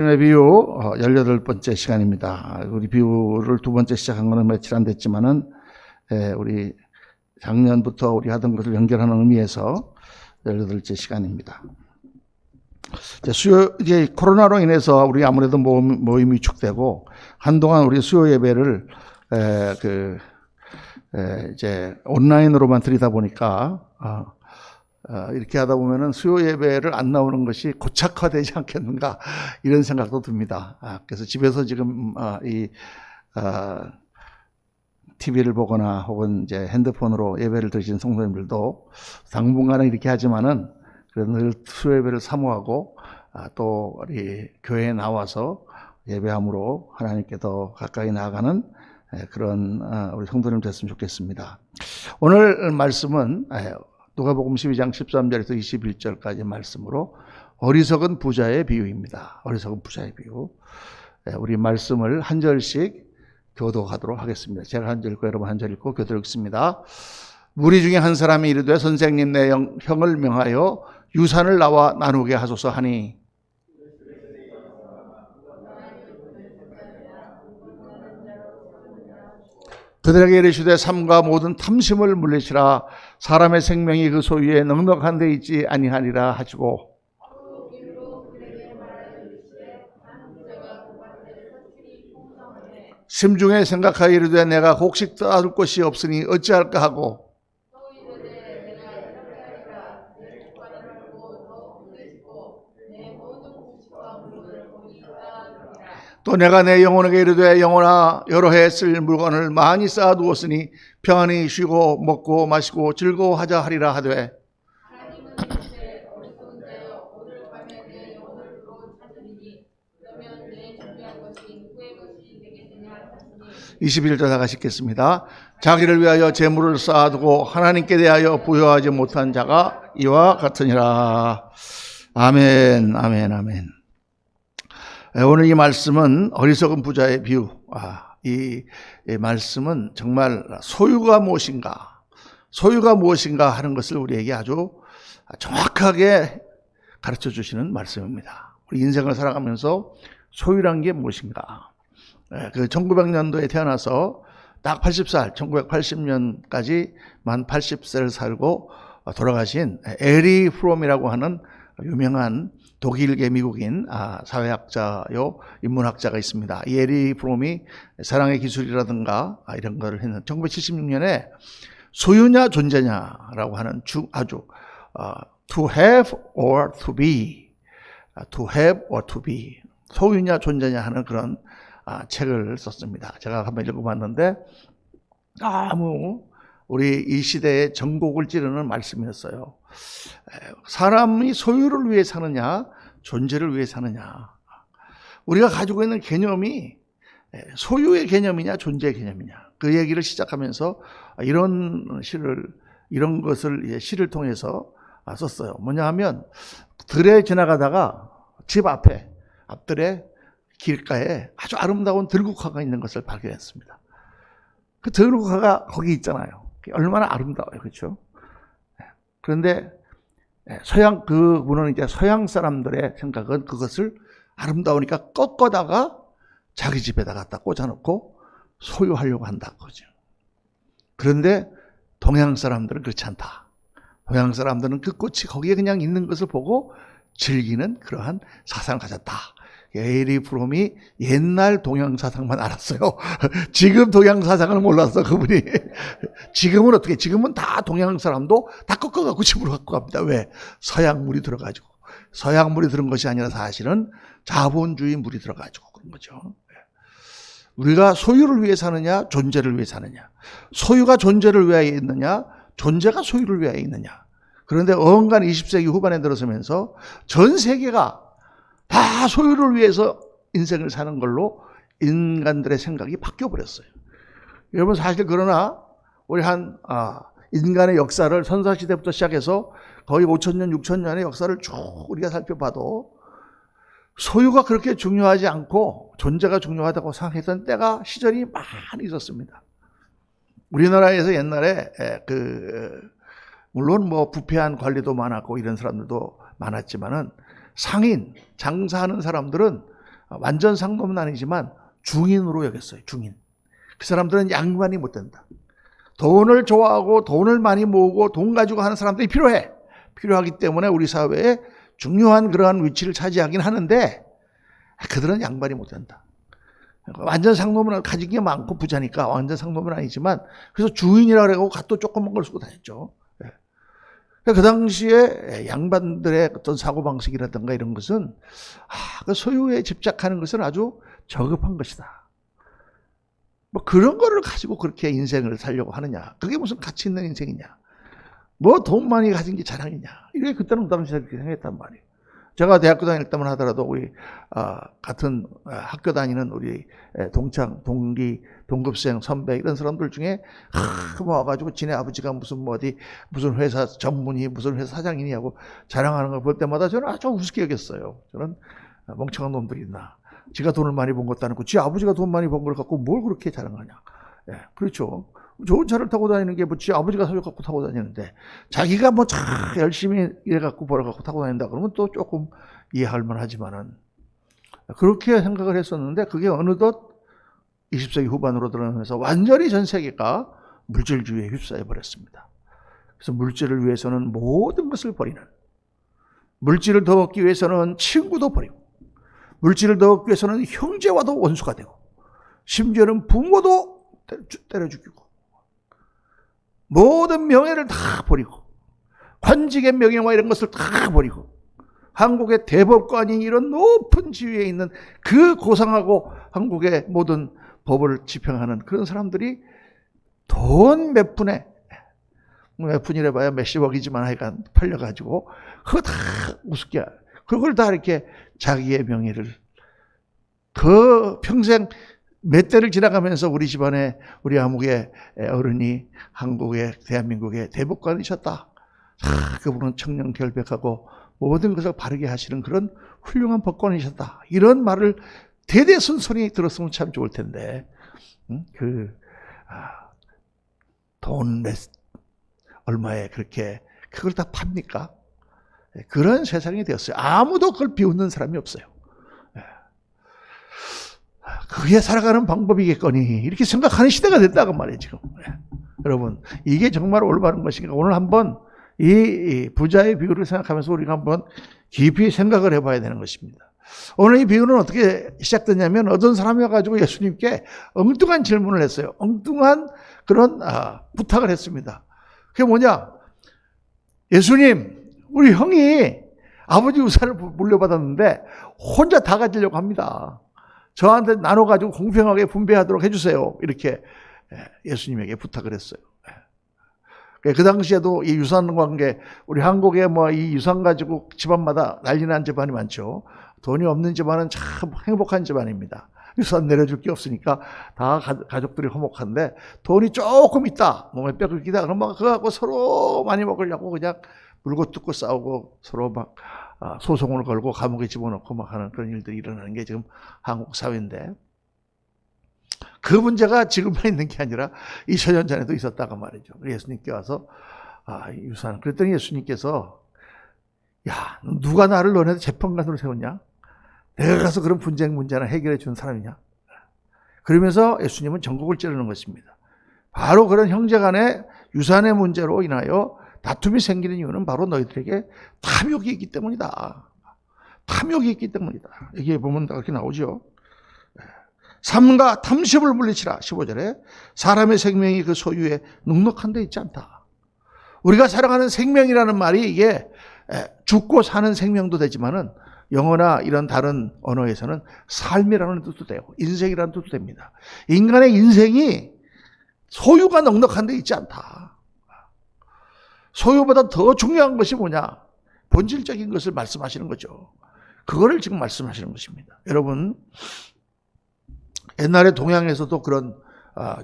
비유 18번째 시간입니다. 우리 비유를 두 번째 시작한 거는 며칠 안 됐지만은 우리 작년부터 우리 하던 것을 연결하는 의미에서 18번째 시간입니다. 이제 코로나로 인해서 우리 아무래도 모임이 축되고 한동안 우리 수요 예배를 이제 온라인으로만 드리다 보니까 이렇게 하다 보면은 수요 예배를 안 나오는 것이 고착화되지 않겠는가 이런 생각도 듭니다. 그래서 집에서 지금 TV를 보거나 혹은 이제 핸드폰으로 예배를 드리신 성도님들도 당분간은 이렇게 하지만은 그래도 늘 수요 예배를 사모하고 또 우리 교회에 나와서 예배함으로 하나님께 더 가까이 나아가는 그런 우리 성도님 됐으면 좋겠습니다. 오늘 말씀은 누가복음 12장 13절에서 21절까지 말씀으로 어리석은 부자의 비유입니다. 어리석은 부자의 비유. 우리 말씀을 한 절씩 교독하도록 하겠습니다. 제가 한 절 읽고 여러분 한 절 읽고 교독 읽습니다. 무리 중에 한 사람이 이르되 선생님 내 형을 명하여 유산을 나와 나누게 하소서 하니 그들에게 이르시되 삼가 모든 탐심을 물리치라. 사람의 생명이 그 소유에 넉넉한 데 있지 아니하리라 하시고 심중에 생각하여 이르되 내가 곡식 따을 곳이 없으니 어찌할까 하고 또 내가 내 영혼에게 이르되 영혼아 여러 해 쓸 물건을 많이 쌓아두었으니 평안히 쉬고 먹고 마시고 즐거워하자 하리라 하되 21절 다같이 읽겠습니다. 자기를 위하여 재물을 쌓아두고 하나님께 대하여 부여하지 못한 자가 이와 같으니라. 아멘, 아멘, 아멘. 오늘 이 말씀은 어리석은 부자의 비유. 이 말씀은 정말 소유가 무엇인가 하는 것을 우리에게 아주 정확하게 가르쳐 주시는 말씀입니다. 우리 인생을 살아가면서 소유란 게 무엇인가. 그 1900년도에 태어나서 딱 80살, 1980년까지 만 80세를 살고 돌아가신 에리 프롬이라고 하는 유명한 독일계 미국인 사회학자요 인문학자가 있습니다. 이 에리 프롬이 사랑의 기술이라든가 이런 거를 했는 1976년에 소유냐 존재냐라고 하는 아주 to have or to be, to have or to be, 소유냐 존재냐 하는 그런 책을 썼습니다. 제가 한번 읽어봤는데 우리 이 시대의 전곡을 찌르는 말씀이었어요. 사람이 소유를 위해 사느냐 존재를 위해 사느냐. 우리가 가지고 있는 개념이 소유의 개념이냐 존재의 개념이냐. 그 얘기를 시작하면서 이런 것을 시를 통해서 썼어요. 뭐냐 하면 들에 지나가다가 집 앞들에 길가에 아주 아름다운 들국화가 있는 것을 발견했습니다. 그 들국화가 거기 있잖아요. 얼마나 아름다워요. 그렇죠? 그런데 그분은 이제 서양 사람들의 생각은 그것을 아름다우니까 꺾어다가 자기 집에다 갖다 꽂아놓고 소유하려고 한다. 그죠? 그런데 동양 사람들은 그렇지 않다. 동양 사람들은 그 꽃이 거기에 그냥 있는 것을 보고 즐기는 그러한 사상을 가졌다. 에리 프롬이 옛날 동양 사상만 알았어요. 지금 동양 사상을 몰랐어, 그분이. 지금은 어떻게? 지금은 다 동양 사람도 다 꺾어갖고 집으로 갖고 갑니다. 왜? 서양 물이 들어가지고. 서양 물이 들은 것이 아니라 사실은 자본주의 물이 들어가지고 그런 거죠. 우리가 소유를 위해 사느냐, 존재를 위해 사느냐. 소유가 존재를 위해 있느냐, 존재가 소유를 위해 있느냐. 그런데 언간 20세기 후반에 들어서면서 전 세계가 다 소유를 위해서 인생을 사는 걸로 인간들의 생각이 바뀌어버렸어요. 여러분 사실 그러나 우리 인간의 역사를 선사시대부터 시작해서 거의 5,000년, 6,000년의 역사를 쭉 우리가 살펴봐도 소유가 그렇게 중요하지 않고 존재가 중요하다고 생각했던 때가 시절이 많이 있었습니다. 우리나라에서 옛날에 물론 부패한 관리도 많았고 이런 사람들도 많았지만은 상인, 장사하는 사람들은 완전 상놈은 아니지만 중인으로 여겼어요. 중인. 그 사람들은 양반이 못 된다. 돈을 좋아하고 돈을 많이 모으고 돈 가지고 하는 사람들이 필요해. 필요하기 때문에 우리 사회에 중요한 그러한 위치를 차지하긴 하는데 그들은 양반이 못 된다. 완전 상놈은 가진 게 많고 부자니까 완전 상놈은 아니지만 그래서 주인이라고 하고 갓도 조그만 걸 쓰고 다녔죠. 그 당시에 양반들의 어떤 사고방식이라든가 이런 것은 그 소유에 집착하는 것은 아주 저급한 것이다. 뭐 그런 거를 가지고 그렇게 인생을 살려고 하느냐. 그게 무슨 가치 있는 인생이냐. 뭐 돈 많이 가진 게 자랑이냐. 이게 그때는 그 당시에 그렇게 생각했단 말이에요. 제가 대학교 다닐 때만 하더라도 우리 같은 학교 다니는 우리 동창, 동기, 동급생, 선배 이런 사람들 중에 와가지고 지네 아버지가 무슨 뭐 어디 무슨 회사 전문의 무슨 회사 사장이니 하고 자랑하는 걸 볼 때마다 저는 아주 우습게 여겼어요. 저는 멍청한 놈들이 있나. 지가 돈을 많이 번 것도 아니고 지 아버지가 돈 많이 번 걸 갖고 뭘 그렇게 자랑하냐. 예, 그렇죠. 좋은 차를 타고 다니는 게 뭐 지 아버지가 사줘갖고 타고 다니는데 자기가 뭐 열심히 일해갖고 벌어갖고 타고 다닌다 그러면 또 조금 이해할 만하지만은 그렇게 생각을 했었는데 그게 어느덧 20세기 후반으로 들어가면서 완전히 전 세계가 물질주의에 휩싸여 버렸습니다. 그래서 물질을 위해서는 모든 것을 버리는, 물질을 더 얻기 위해서는 친구도 버리고, 물질을 더 얻기 위해서는 형제와도 원수가 되고, 심지어는 부모도 때려 죽이고, 모든 명예를 다 버리고, 관직의 명예와 이런 것을 다 버리고, 한국의 대법관이 이런 높은 지위에 있는 그 고상하고 한국의 모든 법을 집행하는 그런 사람들이 돈 몇 푼에, 몇 푼이라 봐야 몇십억이지만 하여간 팔려가지고 그거 다 우습게, 그걸 다 이렇게 자기의 명예를, 그 평생 몇 대를 지나가면서 우리 집안에 우리 아무개 어른이 한국의 대한민국의 대법관이셨다. 그분은 청렴 결백하고 모든 것을 바르게 하시는 그런 훌륭한 법관이셨다. 이런 말을 대대손손이 들었으면 참 좋을 텐데 돈 얼마에 그렇게 그걸 다 팝니까? 그런 세상이 되었어요. 아무도 그걸 비웃는 사람이 없어요. 그게 살아가는 방법이겠거니 이렇게 생각하는 시대가 됐다고 말이에요 지금. 여러분 이게 정말 올바른 것인가. 오늘 한번 이 부자의 비유를 생각하면서 우리가 한번 깊이 생각을 해봐야 되는 것입니다. 오늘 이 비유는 어떻게 시작됐냐면 어떤 사람이 와가지고 예수님께 엉뚱한 질문을 했어요. 엉뚱한 그런 부탁을 했습니다. 그게 뭐냐. 예수님, 우리 형이 아버지 유산을 물려받았는데 혼자 다 가지려고 합니다. 저한테 나눠가지고 공평하게 분배하도록 해주세요. 이렇게 예수님에게 부탁을 했어요. 그 당시에도 이 유산 관계, 우리 한국에 뭐 이 유산 가지고 집안마다 난리 난 집안이 많죠. 돈이 없는 집안은 참 행복한 집안입니다. 유산 내려줄 게 없으니까 다 가족들이 화목한데 돈이 조금 있다, 몸에 뼈를 끼다 그러면 그거 갖고 서로 많이 먹으려고 그냥 물고 뜯고 싸우고 서로 막 소송을 걸고 감옥에 집어넣고 막 하는 그런 일들이 일어나는 게 지금 한국 사회인데 그 문제가 지금만 있는 게 아니라 2000년 전에도 있었다고 말이죠. 예수님께 와서 유산. 그랬더니 예수님께서 야, 누가 나를 너네 재판관으로 세웠냐? 내가 가서 그런 분쟁 문제나 해결해 준 사람이냐? 그러면서 예수님은 전국을 찌르는 것입니다. 바로 그런 형제간의 유산의 문제로 인하여 다툼이 생기는 이유는 바로 너희들에게 탐욕이 있기 때문이다. 탐욕이 있기 때문이다. 여기에 보면 그렇게 나오죠. 삼가 탐심을 물리치라. 15절에 사람의 생명이 그 소유에 넉넉한 데 있지 않다. 우리가 살아가는 생명이라는 말이 이게 죽고 사는 생명도 되지만은 영어나 이런 다른 언어에서는 삶이라는 뜻도 되고 인생이라는 뜻도 됩니다. 인간의 인생이 소유가 넉넉한 데 있지 않다. 소유보다 더 중요한 것이 뭐냐? 본질적인 것을 말씀하시는 거죠. 그거를 지금 말씀하시는 것입니다. 여러분, 옛날에 동양에서도 그런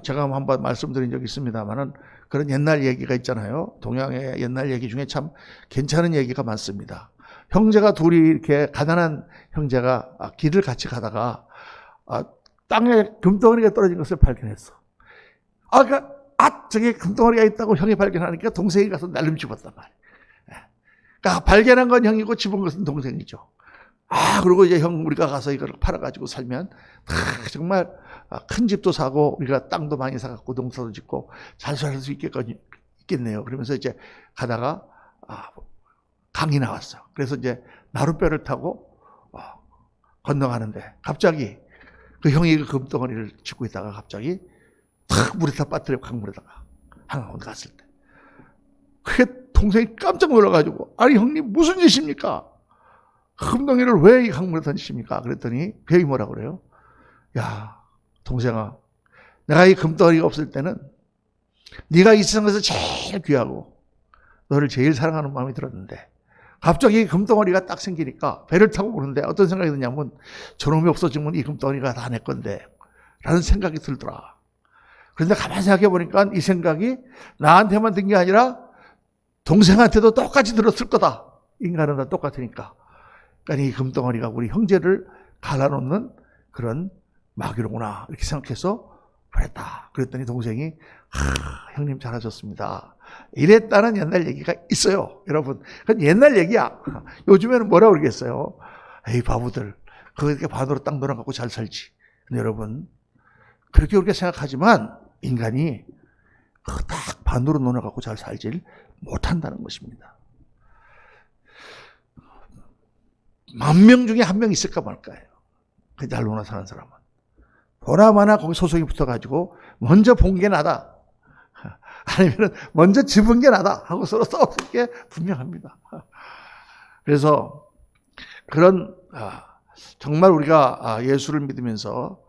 제가 한번 말씀드린 적이 있습니다만은 그런 옛날 얘기가 있잖아요. 동양의 옛날 얘기 중에 참 괜찮은 얘기가 많습니다. 형제가 둘이 이렇게 가난한 형제가 길을 같이 가다가 땅에 금덩어리가 떨어진 것을 발견했어. 저게 금덩어리가 있다고 형이 발견하니까 동생이 가서 날름 집었단 말이에요. 그러니까 발견한 건 형이고 집은 것은 동생이죠. 그리고 이제 형, 우리가 가서 이걸 팔아가지고 살면, 정말 큰 집도 사고, 우리가 땅도 많이 사갖고, 농사도 짓고, 잘 살 수 있겠네요. 그러면서 이제 가다가, 강이 나왔어. 그래서 이제 나룻배를 타고, 건너가는데, 갑자기, 그 형이 그 금덩어리를 짚고 있다가 갑자기, 탁 물에다 빠뜨려, 강물에다가. 한강원 갔을 때. 그게 동생이 깜짝 놀라가지고, 아니, 형님, 무슨 짓입니까? 금덩이를 왜 이 강물에 던지십니까? 그랬더니 그 형이 뭐라 그래요? 야, 동생아, 내가 이 금덩이가 없을 때는 네가 이 세상에서 제일 귀하고 너를 제일 사랑하는 마음이 들었는데 갑자기 금덩어리가 딱 생기니까 배를 타고 오는데 어떤 생각이 드냐면 저놈이 없어지면 이 금덩어리가 다 내 건데 라는 생각이 들더라. 그런데 가만히 생각해 보니까 이 생각이 나한테만 든 게 아니라 동생한테도 똑같이 들었을 거다. 인간은 다 똑같으니까. 그러니까 이 금덩어리가 우리 형제를 갈라놓는 그런 마귀로구나 이렇게 생각해서 그랬다. 그랬더니 동생이 형님 잘하셨습니다. 이랬다는 옛날 얘기가 있어요. 여러분 그건 옛날 얘기야. 요즘에는 뭐라고 그러겠어요. 에이 바보들 그렇게 반으로 딱 놀아갖고 잘 살지. 근데 여러분 그렇게 우리가 생각하지만 인간이 딱 반으로 놀아갖고 잘 살질 못한다는 것입니다. 10,000명 중에 1명 있을까 말까요. 그 잘 놀아 사는 사람은. 보나마나 거기 소송이 붙어가지고 먼저 본 게 나다. 아니면 먼저 집은 게 나다 하고 서로 싸웠을 게 분명합니다. 그래서 그런 정말 우리가 예수를 믿으면서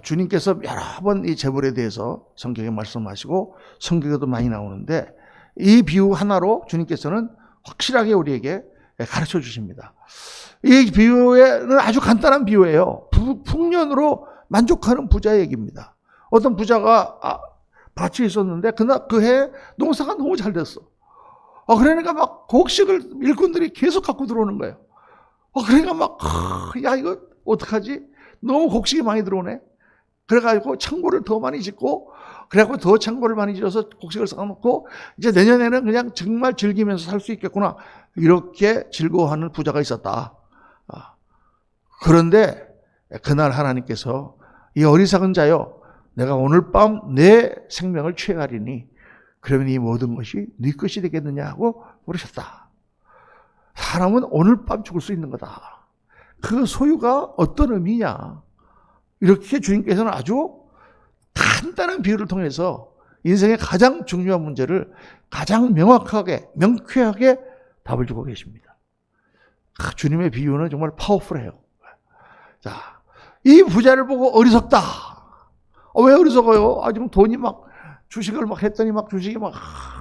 주님께서 여러 번 이 재물에 대해서 성경에 말씀하시고 성경에도 많이 나오는데 이 비유 하나로 주님께서는 확실하게 우리에게 가르쳐 주십니다. 이 비유는 아주 간단한 비유예요. 풍년으로 만족하는 부자의 얘기입니다. 어떤 부자가 밭이 있었는데 그 해 농사가 너무 잘 됐어. 그러니까 막 곡식을 일꾼들이 계속 갖고 들어오는 거예요. 그러니까 막 야 이거 어떡하지? 너무 곡식이 많이 들어오네. 그래가지고 창고를 더 많이 짓고 그래갖고 더 창고를 많이 지어서 곡식을 쌓아놓고 이제 내년에는 그냥 정말 즐기면서 살 수 있겠구나. 이렇게 즐거워하는 부자가 있었다. 그런데 그날 하나님께서 이 어리석은 자여 내가 오늘 밤 내 생명을 취해가리니 그러면 이 모든 것이 네 것이 되겠느냐 하고 물으셨다. 사람은 오늘 밤 죽을 수 있는 거다. 그 소유가 어떤 의미냐. 이렇게 주님께서는 아주 간단한 비유를 통해서 인생의 가장 중요한 문제를 가장 명확하게 명쾌하게 답을 주고 계십니다. 주님의 비유는 정말 파워풀해요. 자, 이 부자를 보고 어리석다. 왜 어리석어요? 지금 돈이 막 주식을 막 했더니 막 주식이 막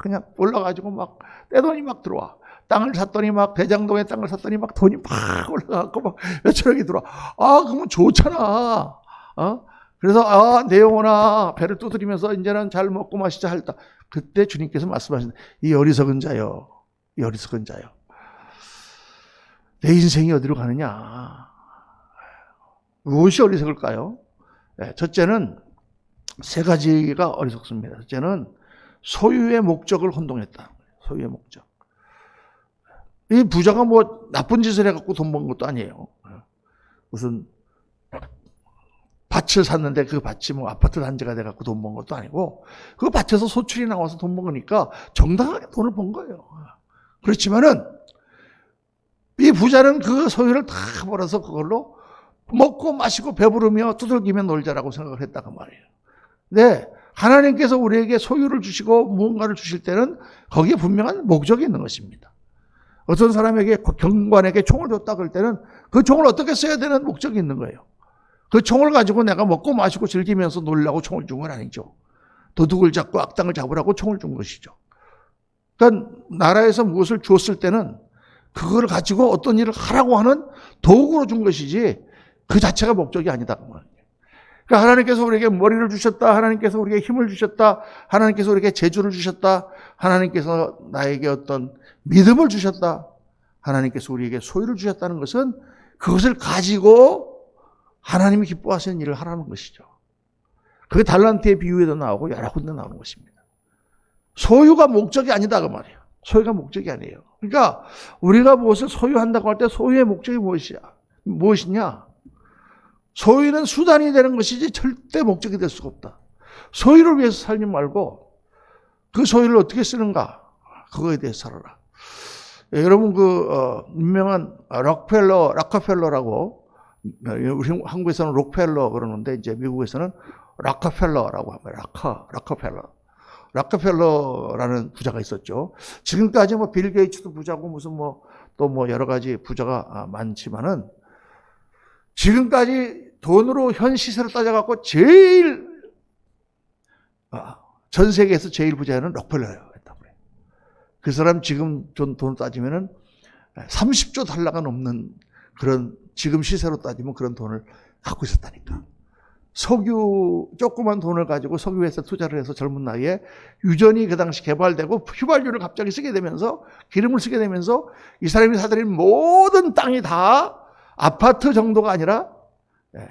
그냥 올라가지고 막 떼돈이 막 들어와. 땅을 샀더니 막 대장동에 땅을 샀더니 막 돈이 막 올라가고 막 몇천억이 들어와. 그러면 좋잖아. 그래서 내 영혼아 배를 두드리면서 이제는 잘 먹고 마시자 할다. 그때 주님께서 말씀하신다. 이 어리석은 자요. 이 어리석은 자요. 내 인생이 어디로 가느냐. 무엇이 어리석을까요? 첫째는 세 가지가 어리석습니다. 첫째는 소유의 목적을 혼동했다. 소유의 목적. 이 부자가 뭐 나쁜 짓을 해갖고 돈 번 것도 아니에요. 무슨 밭을 샀는데 그 밭이 뭐 아파트 단지가 돼갖고 돈 번 것도 아니고 그 밭에서 소출이 나와서 돈 번 거니까 정당하게 돈을 번 거예요. 그렇지만은 이 부자는 그 소유를 다 벌어서 그걸로 먹고 마시고 배부르며 두들기며 놀자라고 생각을 했다고 말이에요. 네, 하나님께서 우리에게 소유를 주시고 무언가를 주실 때는 거기에 분명한 목적이 있는 것입니다. 어떤 사람에게 경관에게 총을 줬다 그럴 때는 그 총을 어떻게 써야 되는 목적이 있는 거예요. 그 총을 가지고 내가 먹고 마시고 즐기면서 놀라고 총을 준 건 아니죠. 도둑을 잡고 악당을 잡으라고 총을 준 것이죠. 그러니까 나라에서 무엇을 주었을 때는 그걸 가지고 어떤 일을 하라고 하는 도구로 준 것이지 그 자체가 목적이 아니다. 그러니까 하나님께서 우리에게 머리를 주셨다. 하나님께서 우리에게 힘을 주셨다. 하나님께서 우리에게 재주를 주셨다. 하나님께서 나에게 어떤 믿음을 주셨다. 하나님께서 우리에게 소유를 주셨다는 것은 그것을 가지고 하나님이 기뻐하시는 일을 하라는 것이죠. 그게 달란트의 비유에도 나오고 여러 군데 나오는 것입니다. 소유가 목적이 아니다 그 말이에요. 소유가 목적이 아니에요. 그러니까 우리가 무엇을 소유한다고 할 때 소유의 목적이 무엇이야? 무엇이냐? 소유는 수단이 되는 것이지 절대 목적이 될 수가 없다. 소유를 위해서 살지 말고 그 소유를 어떻게 쓰는가? 그거에 대해서 살아라. 예, 여러분 유명한 락커펠러라고, 우리 한국에서는 록펠러 그러는데 이제 미국에서는 락커펠러라고 합니다. 락커펠러라는 부자가 있었죠. 지금까지 뭐 빌 게이츠도 부자고 무슨 또 여러 가지 부자가 많지만은 지금까지 돈으로 현 시세로 따져갖고 제일 전 세계에서 제일 부자는 록펠러였다고 그래요. 그 사람 지금 돈 따지면은 30조 달러가 넘는 그런 지금 시세로 따지면 그런 돈을 갖고 있었다니까. 조그만 돈을 가지고 석유회사에 투자를 해서 젊은 나이에 유전이 그 당시 개발되고 휘발유를 갑자기 쓰게 되면서 기름을 쓰게 되면서 이 사람이 사들인 모든 땅이 다 아파트 정도가 아니라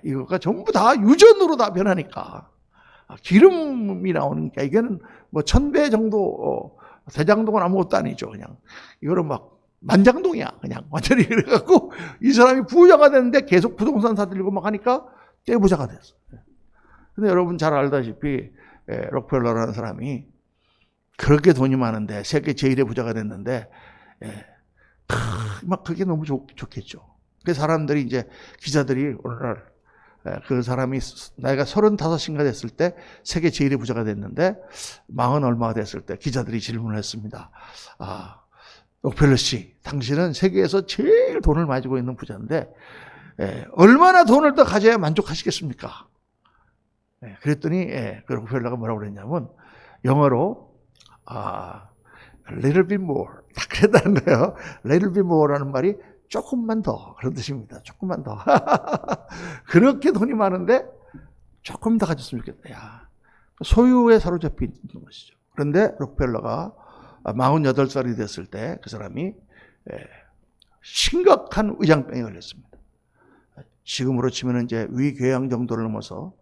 이거가 전부 다 유전으로 다 변하니까 기름이 나오니까 이게는 1000배 정도 대장동은 아무것도 아니죠. 그냥 이거는 만장동이야. 그냥 완전히 그래갖고 이 사람이 부자가 됐는데 계속 부동산 사들이고 하니까 떼부자가 됐어. 근데 여러분 잘 알다시피 록펠러라는 사람이 그렇게 돈이 많은데 세계 제일의 부자가 됐는데 그게 너무 좋겠죠. 그 사람들이 이제 기자들이 오늘날 그 사람이 나이가 35인가 됐을 때 세계 제일의 부자가 됐는데 40 얼마가 됐을 때 기자들이 질문을 했습니다. 록펠러 씨, 당신은 세계에서 제일 돈을 가지고 있는 부자인데 얼마나 돈을 더 가져야 만족하시겠습니까? 그랬더니 그 록펠러가 뭐라고 그랬냐면 영어로 little bit more 딱 그랬다는 거예요. little bit more라는 말이 조금만 더 그런 뜻입니다. 조금만 더. 그렇게 돈이 많은데 조금 더 가졌으면 좋겠다. 야, 소유에 사로잡혀 있는 것이죠. 그런데 록펠러가 48살이 됐을 때 그 사람이 심각한 위장병에 걸렸습니다. 지금으로 치면 이제 위궤양 정도를 넘어서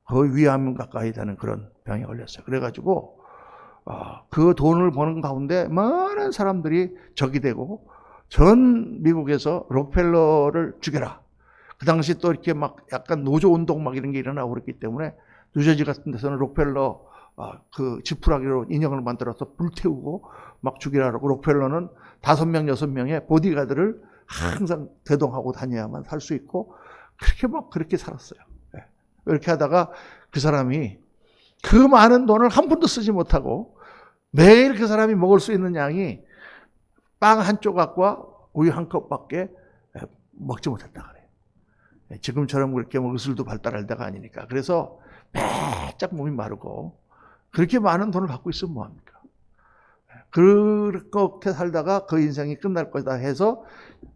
거의 위암 가까이 되는 그런 병에 걸렸어요. 그래가지고 그 돈을 버는 가운데 많은 사람들이 적이 되고 전 미국에서 록펠러를 죽여라. 그 당시 또 이렇게 약간 노조 운동 이런 게 일어나고 그랬기 때문에 뉴저지 같은 데서는 록펠러 그 지푸라기로 인형을 만들어서 불태우고 죽이라고 록펠러는 5명, 6명의 보디가드를 항상 대동하고 다녀야만 살 수 있고 그렇게 살았어요. 이렇게 하다가 그 사람이 그 많은 돈을 한 푼도 쓰지 못하고 매일 그 사람이 먹을 수 있는 양이 빵 한 조각과 우유 한 컵밖에 먹지 못했다 그래요. 지금처럼 그렇게 의술도 발달할 때가 아니니까. 그래서 바짝 몸이 마르고 그렇게 많은 돈을 갖고 있으면 뭐합니까? 그렇게 살다가 그 인생이 끝날 거다 해서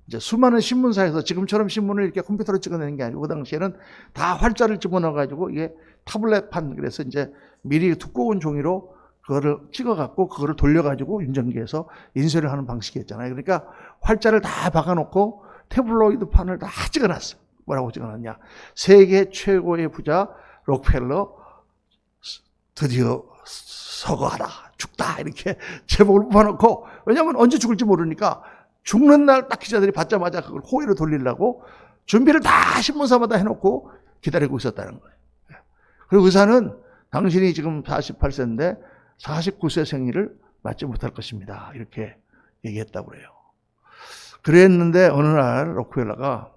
이제 수많은 신문사에서 지금처럼 신문을 이렇게 컴퓨터로 찍어내는 게 아니고 그 당시에는 다 활자를 집어넣어가지고 이게 타블렛판 그래서 이제 미리 두꺼운 종이로 그거를 찍어갖고 그거를 돌려가지고 윤전기에서 인쇄를 하는 방식이었잖아요. 그러니까 활자를 다 박아놓고 태블로이드 판을 다 찍어놨어요. 뭐라고 찍어놨냐? 세계 최고의 부자 록펠러 드디어 서거하다, 죽다 이렇게 제목을 뽑아놓고 왜냐하면 언제 죽을지 모르니까 죽는 날 딱 기자들이 받자마자 그걸 호의로 돌리려고 준비를 다 신문사마다 해놓고 기다리고 있었다는 거예요. 그리고 의사는 당신이 지금 48세인데 49세 생일을 맞지 못할 것입니다. 이렇게 얘기했다고 그래요. 그랬는데 어느 날 록펠러가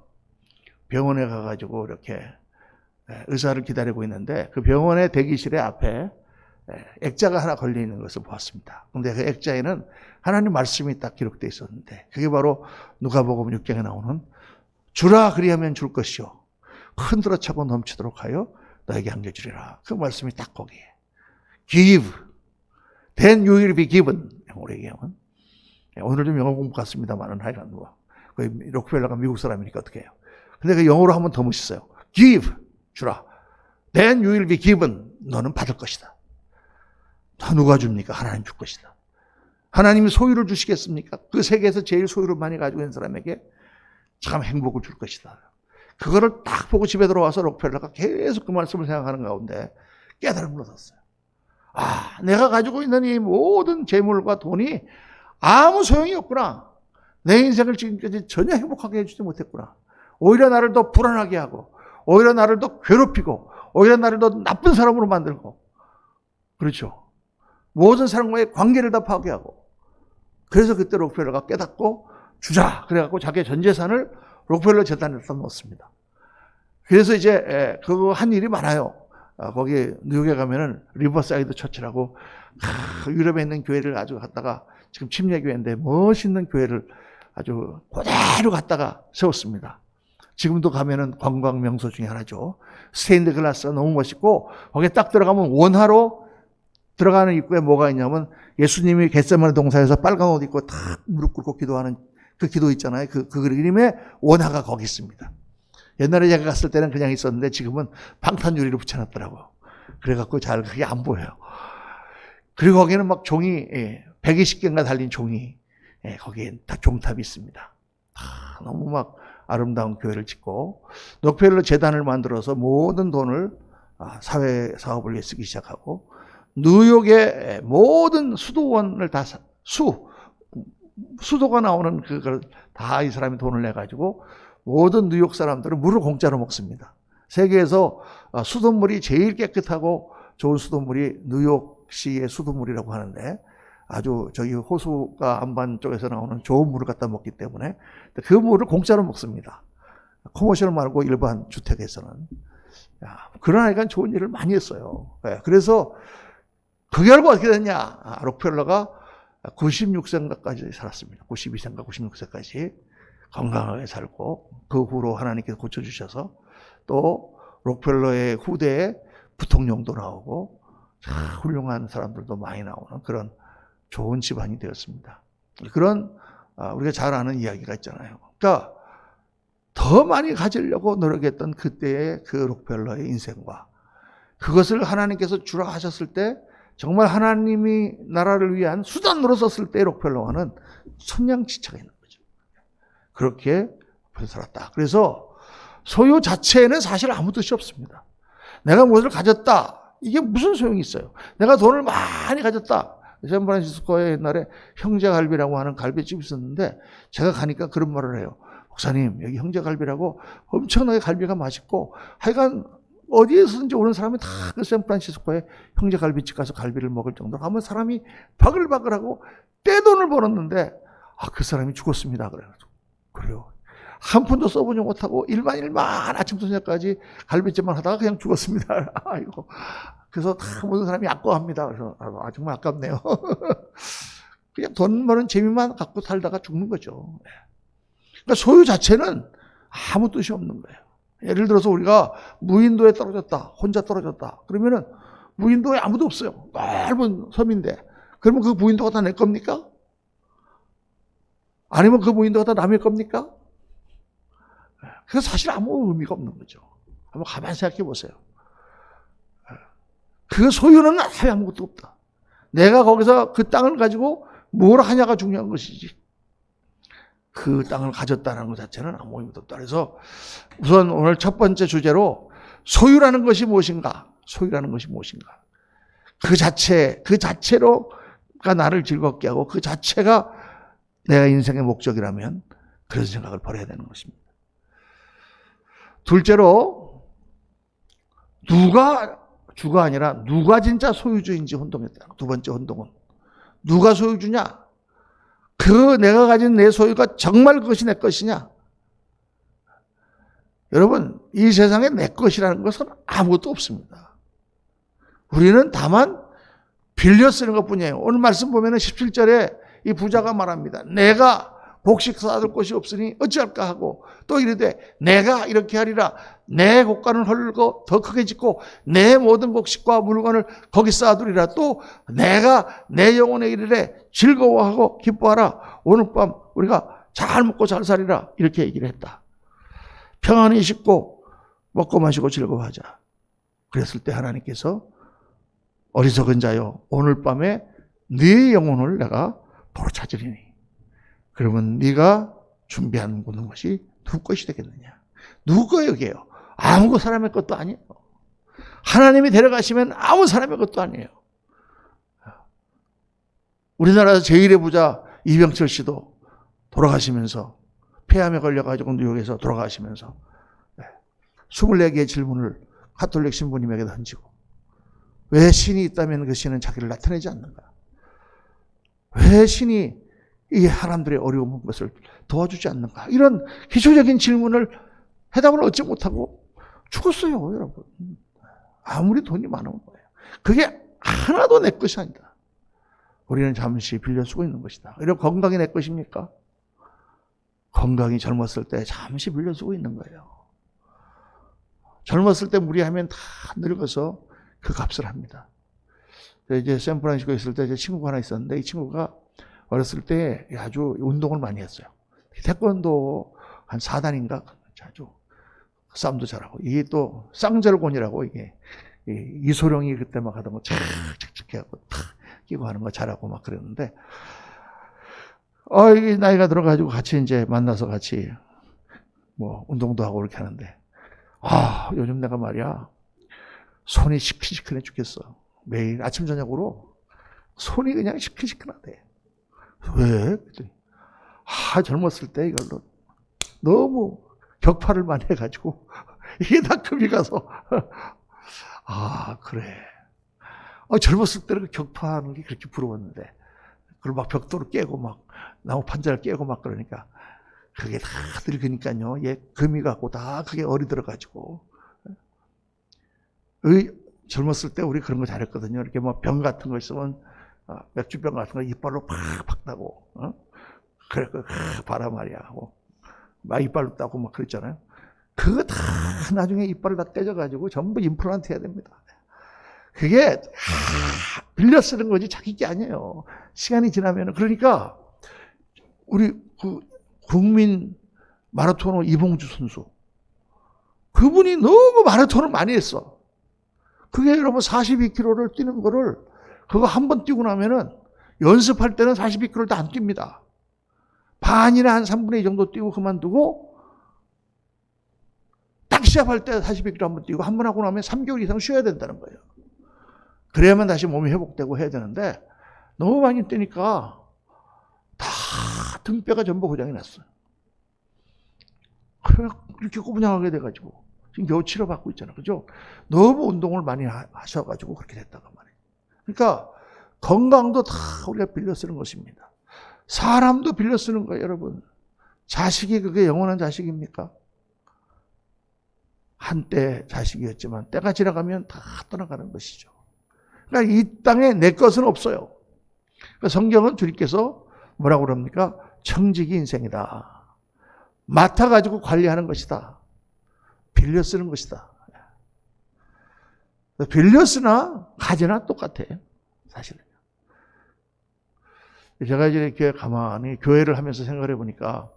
병원에 가가지고 이렇게 의사를 기다리고 있는데 그 병원의 대기실의 앞에 액자가 하나 걸려 있는 것을 보았습니다. 그런데 그 액자에는 하나님 말씀이 딱 기록되어 있었는데 그게 바로 누가복음 6장에 나오는 주라 그리하면 줄 것이요 흔들어 차고 넘치도록 하여 너에게 안겨주리라. 그 말씀이 딱 거기에 give then you will be given. 영어로 얘기하면 오늘 좀 영어 공부 같습니다만은 하여간 록펠러가 미국 사람이니까 어떻게 해요. 근데 그 영어로 하면 더 멋있어요. give 주라 then you will be given. 너는 받을 것이다. 누가 줍니까? 하나님 줄 것이다. 하나님이 소유를 주시겠습니까? 그 세계에서 제일 소유를 많이 가지고 있는 사람에게 참 행복을 줄 것이다. 그거를 딱 보고 집에 들어와서 록펠러가 계속 그 말씀을 생각하는 가운데 깨달음을 얻었어요. 내가 가지고 있는 이 모든 재물과 돈이 아무 소용이 없구나. 내 인생을 지금까지 전혀 행복하게 해주지 못했구나. 오히려 나를 더 불안하게 하고, 오히려 나를 더 괴롭히고, 오히려 나를 더 나쁜 사람으로 만들고, 그렇죠. 모든 사람과의 관계를 다 파괴하고. 그래서 그때 록펠러가 깨닫고 주자 그래갖고 자기의 전 재산을 록펠러 재단에다 넣었습니다. 그래서 이제 그거 한 일이 많아요. 거기 뉴욕에 가면은 리버사이드 처치라고 유럽에 있는 교회를 아주 갔다가 지금 침례교회인데 멋있는 교회를 아주 그대로 갔다가 세웠습니다. 지금도 가면은 관광 명소 중에 하나죠. 스테인드 글라스가 너무 멋있고 거기에 딱 들어가면 원화로 들어가는 입구에 뭐가 있냐면 예수님이 겟세마네 동산에서 빨간 옷 입고 탁 무릎 꿇고 기도하는 그 기도 있잖아요. 그 그림에 원화가 거기 있습니다. 옛날에 제가 갔을 때는 그냥 있었는데 지금은 방탄유리로 붙여놨더라고요. 그래갖고 잘 그게 안 보여요. 그리고 거기는 막 종이 120개인가 달린 종이 거기에 다 종탑이 있습니다. 너무 막 아름다운 교회를 짓고 록펠러 재단을 만들어서 모든 돈을 사회 사업을 위해 쓰기 시작하고 뉴욕의 모든 수도원을 다 수도가 나오는 그걸 다 이 사람이 돈을 내 가지고 모든 뉴욕 사람들은 물을 공짜로 먹습니다. 세계에서 수돗물이 제일 깨끗하고 좋은 수돗물이 뉴욕시의 수돗물이라고 하는데 아주 저기 호수가 안반 쪽에서 나오는 좋은 물을 갖다 먹기 때문에 그 물을 공짜로 먹습니다. 커머셜 말고 일반 주택에서는. 그러니까 좋은 일을 많이 했어요. 그래서 그 결과 어떻게 됐냐? 록펠러가 96세인가까지 살았습니다. 92세인가 96세까지 건강하게 살고 그 후로 하나님께서 고쳐주셔서 또 록펠러의 후대에 부통령도 나오고 훌륭한 사람들도 많이 나오는 그런 좋은 집안이 되었습니다. 그런 우리가 잘 아는 이야기가 있잖아요. 그러니까 더 많이 가지려고 노력했던 그때의 그 록펠러의 인생과 그것을 하나님께서 주라 하셨을 때 정말 하나님이 나라를 위한 수단으로 썼을 때 록펠러와는 천냥지차가 있는 거죠. 그렇게 살았다. 그래서 소유 자체에는 사실 아무 뜻이 없습니다. 내가 무엇을 가졌다. 이게 무슨 소용이 있어요. 내가 돈을 많이 가졌다. 샌프란시스코에 옛날에 형제갈비라고 하는 갈비집이 있었는데 제가 가니까 그런 말을 해요. 목사님 여기 형제갈비라고 엄청나게 갈비가 맛있고 하여간 어디에서든지 오는 사람이 다 그 샌프란시스코에 형제갈비집 가서 갈비를 먹을 정도로 하면 사람이 바글바글하고 떼돈을 벌었는데 그 사람이 죽었습니다. 그래요. 한 푼도 써보지 못하고 일만 아침부터 저녁까지 갈비집만 하다가 그냥 죽었습니다. 아이고. 그래서 다 모든 사람이 아까워합니다. 그래서 정말 아깝네요. 그냥 돈 버는 재미만 갖고 살다가 죽는 거죠. 그러니까 소유 자체는 아무 뜻이 없는 거예요. 예를 들어서 우리가 무인도에 떨어졌다. 혼자 떨어졌다. 그러면은 무인도에 아무도 없어요. 넓은 섬인데. 그러면 그 무인도가 다 내 겁니까? 아니면 그 무인도가 다 남의 겁니까? 그래서 사실 아무 의미가 없는 거죠. 한번 가만히 생각해 보세요. 그 소유는 아예 아무것도 없다. 내가 거기서 그 땅을 가지고 뭘 하냐가 중요한 것이지. 그 땅을 가졌다는 것 자체는 아무 의미도 없다. 그래서 우선 오늘 첫 번째 주제로 소유라는 것이 무엇인가? 소유라는 것이 무엇인가? 그 자체로가 나를 즐겁게 하고 그 자체가 내가 인생의 목적이라면 그런 생각을 버려야 되는 것입니다. 둘째로 주가 아니라 누가 진짜 소유주인지 혼동했다. 두 번째 혼동은 누가 소유주냐? 내가 가진 내 소유가 정말 그것이 내 것이냐? 여러분, 이 세상에 내 것이라는 것은 아무것도 없습니다. 우리는 다만 빌려 쓰는 것 뿐이에요. 오늘 말씀 보면 17절에 이 부자가 말합니다. 내가 곡식 쌓아둘 곳이 없으니 어찌할까 하고 또 이르되 내가 이렇게 하리라. 내 곡간을 헐고 더 크게 짓고 내 모든 곡식과 물건을 거기 쌓아두리라. 또 내가 내 영혼의 이르되 즐거워하고 기뻐하라. 오늘 밤 우리가 잘 먹고 잘 살리라. 이렇게 얘기를 했다. 평안히 씻고 먹고 마시고 즐거워하자. 그랬을 때 하나님께서 어리석은 자여 오늘 밤에 네 영혼을 내가 도로 찾으리니 그러면 네가 준비한 것이 누구 것이 되겠느냐? 누구 거예요? 아무 사람의 것도 아니에요. 하나님이 데려가시면 아무 사람의 것도 아니에요. 우리나라 제일의 부자 이병철 씨도 돌아가시면서 폐암에 걸려가지고 뉴욕에서 돌아가시면서 24개의 질문을 가톨릭 신부님에게 던지고, 왜 신이 있다면 그 신은 자기를 나타내지 않는가? 왜 신이 이 사람들의 어려운 것을 도와주지 않는가? 이런 기초적인 질문을 해답을 얻지 못하고 죽었어요, 여러분. 아무리 돈이 많은 거예요. 그게 하나도 내 것이 아니다. 우리는 잠시 빌려 쓰고 있는 것이다. 이런 건강이 내 것입니까? 건강이 젊었을 때 잠시 빌려 쓰고 있는 거예요. 젊었을 때 무리하면 다 늙어서 그 값을 합니다. 이제 샌프란시스코에 있을 때 제 친구가 하나 있었는데, 이 친구가 어렸을 때 아주 운동을 많이 했어요. 태권도 한 4단인가 아주 싸움도 잘하고, 이게 또 쌍절곤이라고, 이게 이소룡이 그때 막 하던 거 착착착 해갖고 탁 끼고 하는 거 잘하고 막 그랬는데, 이게 나이가 들어가지고 같이 이제 만나서 같이 뭐 운동도 하고 그렇게 하는데, 요즘 내가 말이야, 손이 시큰시큰해 죽겠어. 매일 아침 저녁으로 손이 그냥 시큰시큰하대. 왜? 그랬더니 젊었을 때 이걸로 너무 격파를 많이 해가지고 이게 다 금이 가서 그래. 젊었을 때는 격파하는 게 그렇게 부러웠는데, 그걸 막 벽돌을 깨고 막 나무 판자를 깨고 막 그러니까 그게 다 늙으니까요. 얘 금이 갖고 다 그게 얼이 들어가지고. 젊었을 때 우리 그런 거 잘했거든요. 이렇게 뭐 병 같은 거 있으면 맥주병 같은 거 이빨로 팍팍 따고, 그래 봐라 말이야 하고 막 이빨로 따고 막 그랬잖아요. 그거 다 나중에 이빨을 다 떼져가지고 전부 임플란트 해야 됩니다. 그게 빌려 쓰는 거지 자기 게 아니에요. 시간이 지나면. 그러니까 우리 그 국민 마라토너 이봉주 선수, 그분이 너무 마라톤을 많이 했어. 그게 여러분 42km를 뛰는 거를, 그거 한 번 뛰고 나면은 연습할 때는 42km를 다 안 뜁니다. 반이나 한 3분의 2 정도 뛰고 그만두고, 딱 시합할 때 42km 한 번 뛰고, 한 번 하고 나면 3개월 이상 쉬어야 된다는 거예요. 그래야만 다시 몸이 회복되고 해야 되는데, 너무 많이 뛰니까 다 등뼈가 전부 고장이 났어요. 그래 이렇게 꼬부냥하게 돼가지고 지금 겨우 치료받고 있잖아요. 그죠? 너무 운동을 많이 하셔가지고 그렇게 됐다고 말이에요. 그러니까 건강도 다 우리가 빌려 쓰는 것입니다. 사람도 빌려 쓰는 거예요, 여러분. 자식이 그게 영원한 자식입니까? 한때 자식이었지만 때가 지나가면 다 떠나가는 것이죠. 그러니까 이 땅에 내 것은 없어요. 그러니까 성경은 주님께서 뭐라고 그럽니까? 청지기 인생이다. 맡아가지고 관리하는 것이다. 빌려 쓰는 것이다. 빌려 쓰나 가지나 똑같아요. 사실은. 제가 이제 이렇게 가만히 교회를 하면서 생각을 해보니까,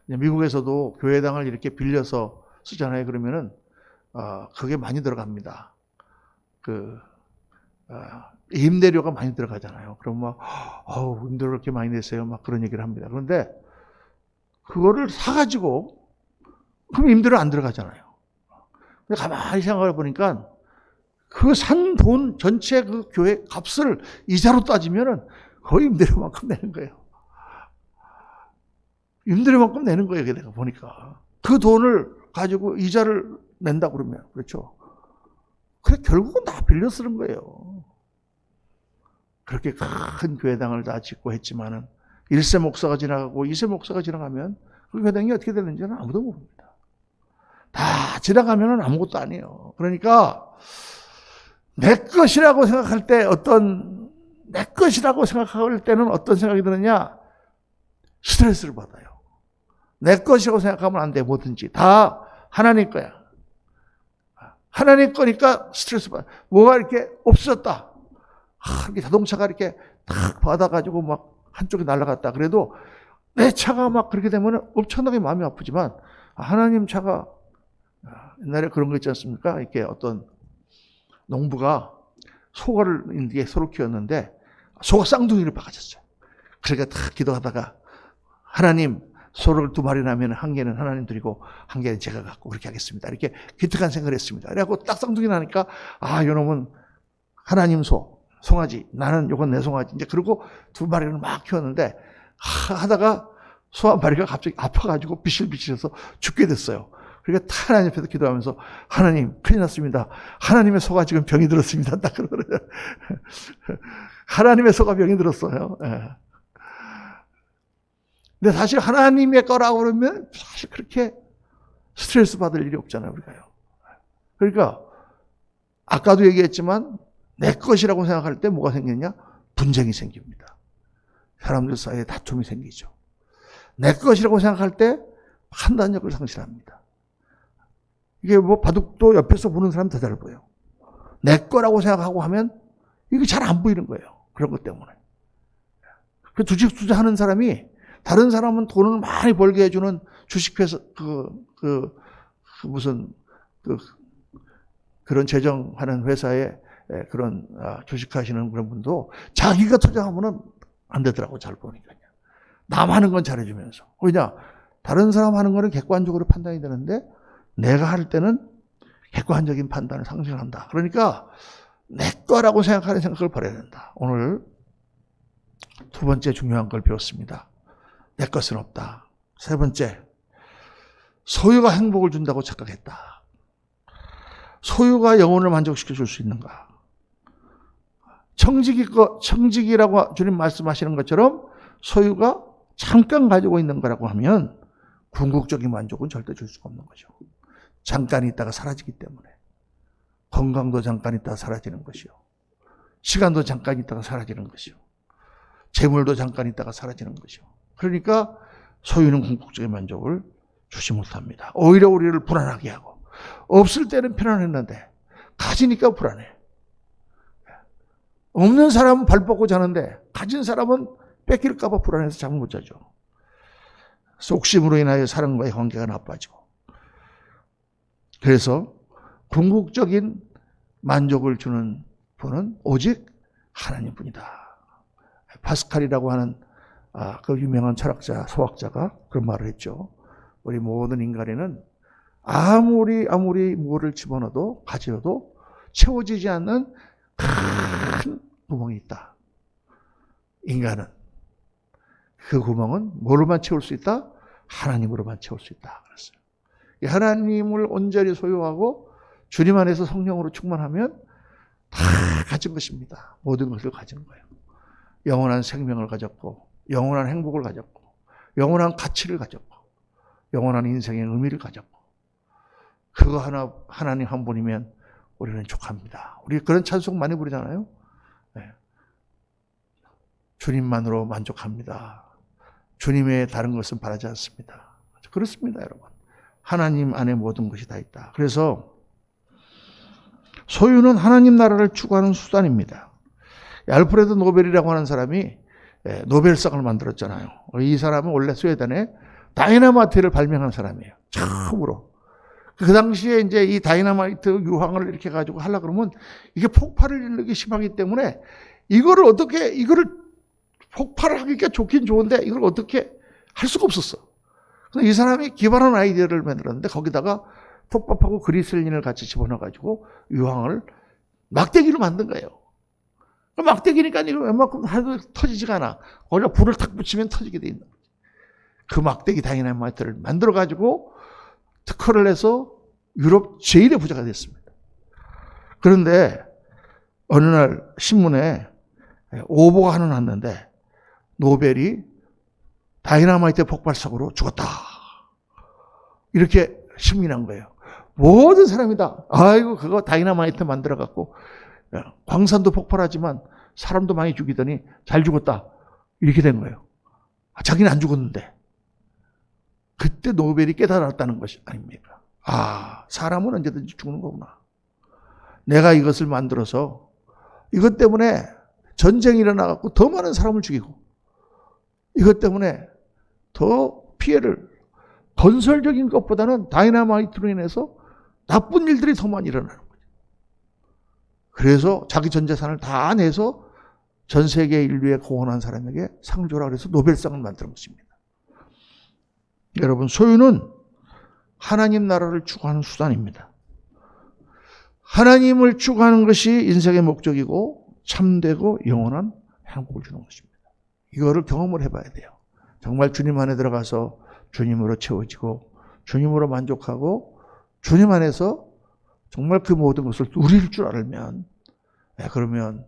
미국에서도 교회당을 이렇게 빌려서 쓰잖아요. 그러면은, 그게 많이 들어갑니다. 임대료가 많이 들어가잖아요. 그럼 막, 임대료 이렇게 많이 내세요. 막 그런 얘기를 합니다. 그런데, 그거를 사가지고, 그럼 임대료 안 들어가잖아요. 근데 가만히 생각해 보니까, 그 산 돈 전체 그 교회 값을 이자로 따지면은 거의 임대료만큼 내는 거예요. 임대료만큼 내는 거예요. 내가 보니까. 그 돈을 가지고 이자를 낸다 그러면. 그렇죠. 그래, 결국은 다 빌려 쓰는 거예요. 그렇게 큰 교회당을 다 짓고 했지만은, 1세 목사가 지나가고 2세 목사가 지나가면 그 교회당이 어떻게 되는지는 아무도 모릅니다. 다 지나가면은 아무것도 아니에요. 그러니까 내 것이라고 생각할 때 내 것이라고 생각할 때는 어떤 생각이 드느냐? 스트레스를 받아요. 내 것이라고 생각하면 안 돼. 뭐든지 다 하나님 거야. 하나님 거니까 스트레스 받아. 뭐가 이렇게 없어졌다. 이렇게 자동차가 이렇게 탁 받아가지고 막 한쪽에 날아갔다. 그래도 내 차가 막 그렇게 되면 엄청나게 마음이 아프지만, 하나님 차가, 옛날에 그런 거 있지 않습니까? 이렇게 어떤 농부가 소를 이게 소를 키웠는데 소가 쌍둥이를 박아줬어요. 그러니까 딱 기도하다가, 하나님, 소를 2마리 나면 한 개는 하나님 드리고 한 개는 제가 갖고 그렇게 하겠습니다. 이렇게 기특한 생각을 했습니다. 그래갖고 딱 쌍둥이 나니까, 요놈은 하나님 송아지, 나는 요건 내 송아지. 이제 그러고 2마리를 막 키웠는데, 하다가 소 한 마리가 갑자기 아파가지고 비실비실해서 죽게 됐어요. 그러니까 하나님 앞에서 기도하면서 하나님 큰일 났습니다. 하나님의 소가 지금 병이 들었습니다. 딱 그러더래요. 하나님의 소가 병이 들었어요. 예. 근데 사실 하나님의 거라고 그러면 사실 그렇게 스트레스 받을 일이 없잖아요, 우리가요. 그러니까 아까도 얘기했지만 내 것이라고 생각할 때 뭐가 생기느냐? 분쟁이 생깁니다. 사람들 사이에 다툼이 생기죠. 내 것이라고 생각할 때 판단력을 상실합니다. 이게 뭐 바둑도 옆에서 보는 사람 더 잘 보여. 내 거라고 생각하고 하면 이게 잘 안 보이는 거예요. 그런 것 때문에. 그 주식 투자하는 사람이 다른 사람은 돈을 많이 벌게 해주는 주식회사, 그런 재정하는 회사에 그런 주식하시는 그런 분도 자기가 투자하면은 안 되더라고, 잘 보니까요. 남 하는 건 잘해주면서. 왜냐? 다른 사람 하는 거는 객관적으로 판단이 되는데 내가 할 때는 객관적인 판단을 상실한다. 그러니까 내 거라고 생각하는 생각을 버려야 된다. 오늘 두 번째 중요한 걸 배웠습니다. 내 것은 없다. 세 번째, 소유가 행복을 준다고 착각했다. 소유가 영혼을 만족시켜 줄 수 있는가? 청지기라고 주님 말씀하시는 것처럼 소유가 잠깐 가지고 있는 거라고 하면 궁극적인 만족은 절대 줄 수가 없는 거죠. 잠깐 있다가 사라지기 때문에. 건강도 잠깐 있다가 사라지는 것이요. 시간도 잠깐 있다가 사라지는 것이요. 재물도 잠깐 있다가 사라지는 것이요. 그러니까 소유는 궁극적인 만족을 주지 못합니다. 오히려 우리를 불안하게 하고, 없을 때는 편안했는데 가지니까 불안해. 없는 사람은 발 뻗고 자는데 가진 사람은 뺏길까 봐 불안해서 잠을 못 자죠. 속심으로 인하여 사람과의 관계가 나빠지고. 그래서 궁극적인 만족을 주는 분은 오직 하나님뿐이다. 파스칼이라고 하는 그 유명한 철학자, 소학자가 그런 말을 했죠. 우리 모든 인간에는 아무리 무엇을 집어넣어도 가져도 채워지지 않는 큰 구멍이 있다. 인간은 그 구멍은 뭐로만 채울 수 있다? 하나님으로만 채울 수 있다. 그랬어요. 하나님을 온전히 소유하고 주님 안에서 성령으로 충만하면 다 가진 것입니다. 모든 것을 가진 거예요. 영원한 생명을 가졌고, 영원한 행복을 가졌고, 영원한 가치를 가졌고, 영원한 인생의 의미를 가졌고, 그거 하나님 한 분이면 우리는 족합니다. 우리 그런 찬송 많이 부르잖아요. 네. 주님만으로 만족합니다. 주님의 다른 것은 바라지 않습니다. 그렇습니다, 여러분. 하나님 안에 모든 것이 다 있다. 그래서 소유는 하나님 나라를 추구하는 수단입니다. 알프레드 노벨이라고 하는 사람이 노벨상을 만들었잖아요. 이 사람은 원래 스웨덴에 다이너마이트를 발명한 사람이에요. 처음으로. 그 당시에 이제 이 다이너마이트 유황을 이렇게 가지고 하려고 그러면 이게 폭발을 일으키기 심하기 때문에 이거를 폭발을 하기가 좋긴 좋은데 이걸 어떻게 할 수가 없었어. 근데 이 사람이 기발한 아이디어를 만들었는데 거기다가 톱밥하고 그리슬린을 같이 집어넣어가지고 유황을 막대기로 만든 거예요. 막대기니까 이거 웬만큼 해도 터지지가 않아. 거기다 불을 탁 붙이면 터지게 돼 있는 거지. 그 막대기 다이너마이트를 만들어가지고 특허를 해서 유럽 제1의 부자가 됐습니다. 그런데 어느 날 신문에 오보가 하나 났는데 노벨이 다이너마이트 폭발사고로 죽었다. 이렇게 신문이 난 거예요. 모든 사람이 다 아이고 그거 다이너마이트 만들어갖고 광산도 폭발하지만 사람도 많이 죽이더니 잘 죽었다. 이렇게 된 거예요. 자기는 안 죽었는데. 그때 노벨이 깨달았다는 것이 아닙니까? 사람은 언제든지 죽는 거구나. 내가 이것을 만들어서 이것 때문에 전쟁이 일어나갖고 더 많은 사람을 죽이고 이것 때문에 더 피해를 건설적인 것보다는 다이너마이트로 인해서 나쁜 일들이 더 많이 일어나는 거죠. 그래서 자기 전 재산을 다 내서 전 세계 인류에 공헌한 사람에게 상을 주라 그래서 노벨상을 만드는 것입니다. 여러분, 소유는 하나님 나라를 추구하는 수단입니다. 하나님을 추구하는 것이 인생의 목적이고 참되고 영원한 행복을 주는 것입니다. 이거를 경험을 해봐야 돼요. 정말 주님 안에 들어가서 주님으로 채워지고 주님으로 만족하고 주님 안에서 정말 그 모든 것을 누릴 줄 알면 그러면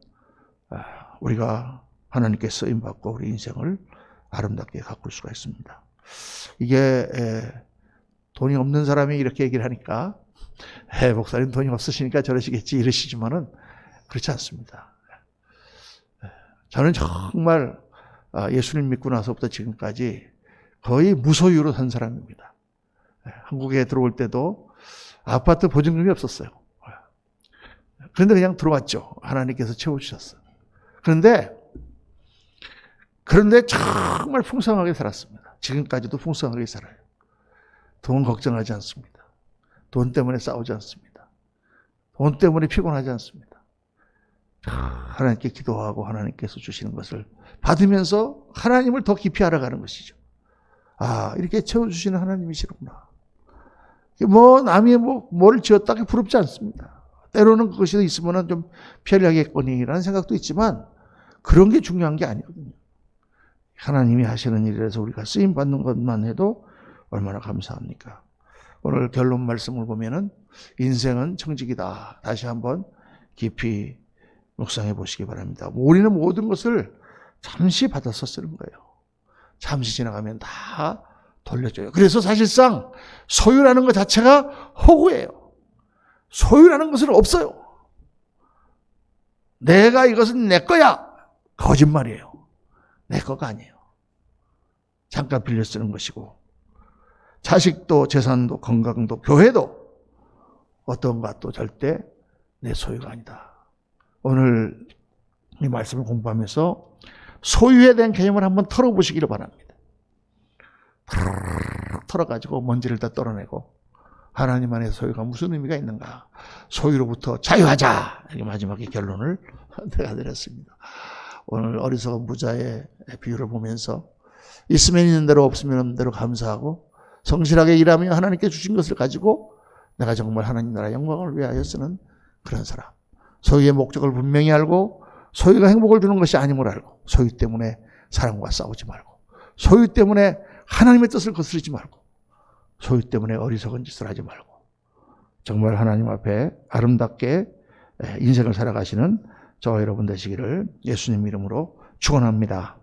우리가 하나님께 쓰임받고 우리 인생을 아름답게 가꿀 수가 있습니다. 이게 돈이 없는 사람이 이렇게 얘기를 하니까 목사님 돈이 없으시니까 저러시겠지 이러시지만은 그렇지 않습니다. 저는 정말 예수님 믿고 나서부터 지금까지 거의 무소유로 산 사람입니다. 한국에 들어올 때도 아파트 보증금이 없었어요. 그런데 그냥 들어왔죠. 하나님께서 채워주셨어요. 그런데 정말 풍성하게 살았습니다. 지금까지도 풍성하게 살아요. 돈 걱정하지 않습니다. 돈 때문에 싸우지 않습니다. 돈 때문에 피곤하지 않습니다. 하나님께 기도하고 하나님께서 주시는 것을 받으면서 하나님을 더 깊이 알아가는 것이죠. 이렇게 채워주시는 하나님이시구나. 남이 뭘 지었다고 부럽지 않습니다. 때로는 그것이 있으면 좀 편리하겠거니라는 생각도 있지만 그런 게 중요한 게 아니거든요. 하나님이 하시는 일에서 우리가 쓰임 받는 것만 해도 얼마나 감사합니까? 오늘 결론 말씀을 보면은 인생은 청직이다. 다시 한번 깊이 묵상해 보시기 바랍니다. 우리는 모든 것을 잠시 받아서 쓰는 거예요. 잠시 지나가면 다 돌려줘요. 그래서 사실상 소유라는 것 자체가 허구예요. 소유라는 것은 없어요. 내가 이것은 내 거야. 거짓말이에요. 내 거가 아니에요. 잠깐 빌려 쓰는 것이고 자식도 재산도 건강도 교회도 어떤 것도 절대 내 소유가 아니다. 오늘 이 말씀을 공부하면서 소유에 대한 개념을 한번 털어보시기를 바랍니다. 털어가지고 먼지를 다 떨어내고 하나님 안에 소유가 무슨 의미가 있는가. 소유로부터 자유하자. 이렇게 마지막에 결론을 내가 내렸습니다. 오늘 어리석은 부자의 비유를 보면서 있으면 있는 대로 없으면 없는 대로 감사하고 성실하게 일하며 하나님께 주신 것을 가지고 내가 정말 하나님 나라 영광을 위하여 쓰는 그런 사람. 소유의 목적을 분명히 알고 소유가 행복을 주는 것이 아님을 알고 소유 때문에 사람과 싸우지 말고 소유 때문에 하나님의 뜻을 거스르지 말고 소유 때문에 어리석은 짓을 하지 말고 정말 하나님 앞에 아름답게 인생을 살아가시는 저와 여러분 되시기를 예수님 이름으로 축원합니다.